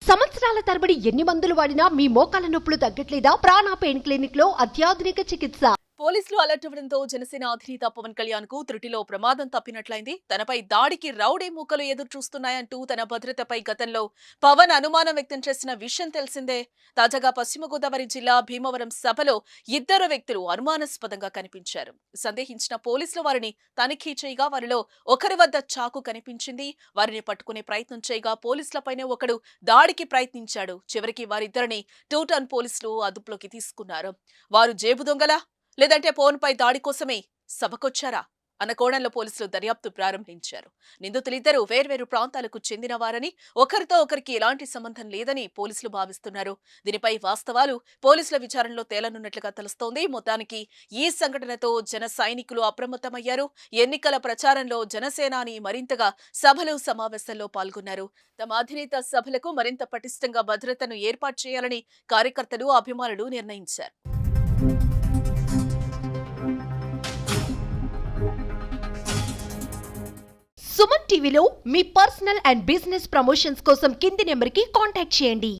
సంవత్సరాల తరబడి ఎన్ని మందులు వాడినా మీ మోకాల నొప్పులు తగ్గట్లేదా? ప్రాణ పెయిన్ క్లినిక్ లో అత్యాధునిక చికిత్స. పోలీసులు అలర్ట్ అవ్వడంతో జనసేన అధినేత పవన్ కళ్యాణ్ కు త్రుటిలో ప్రమాదం తప్పినట్లయింది. తనపై దాడికి రౌడీ మూకలు ఎదురు చూస్తున్నాయంటూ తన భద్రతపై గతంలో పవన్ అనుమానం వ్యక్తం చేసిన విషయం తెలిసిందే. తాజాగా పశ్చిమ గోదావరి జిల్లా భీమవరం సభలో ఇద్దరు వ్యక్తులు అనుమానాస్పదంగా కనిపించారు. సందేహించిన పోలీసులు వారిని తనిఖీ చేయగా వారిలో ఒకరి వద్ద చాకు కనిపించింది. వారిని పట్టుకునే ప్రయత్నం చేయగా పోలీసులపైనే ఒకడు దాడికి ప్రయత్నించాడు. చివరికి వారిద్దరిని టూటౌన్ పోలీసులు అదుపులోకి తీసుకున్నారు. వారు జేబు దొంగలా లేదంటే ఫోన్పై దాడి కోసమే సభకొచ్చారా అన్న కోణంలో పోలీసులు దర్యాప్తు ప్రారంభించారు. నిందితులిద్దరూ వేర్వేరు ప్రాంతాలకు చెందిన వారని, ఒకరితో ఒకరికి ఎలాంటి సంబంధం లేదని పోలీసులు భావిస్తున్నారు. దీనిపై వాస్తవాలు పోలీసుల విచారణలో తేలనున్నట్లుగా తెలుస్తోంది. మొత్తానికి ఈ సంఘటనతో జన సైనికులు అప్రమత్తమయ్యారు. ఎన్నికల ప్రచారంలో జనసేనాని మరింతగా సభలు సమావేశాల్లో పాల్గొన్నారు. తమ అధినేత సభలకు మరింత పటిష్టంగా భద్రతను ఏర్పాటు చేయాలని కార్యకర్తలు, అభిమానులు నిర్ణయించారు. సుమన్ టీవీలో మీ పర్సనల్ అండ్ బిజినెస్ ప్రమోషన్స్ కోసం కింది నెంబర్కి కాంటాక్ట్ చేయండి.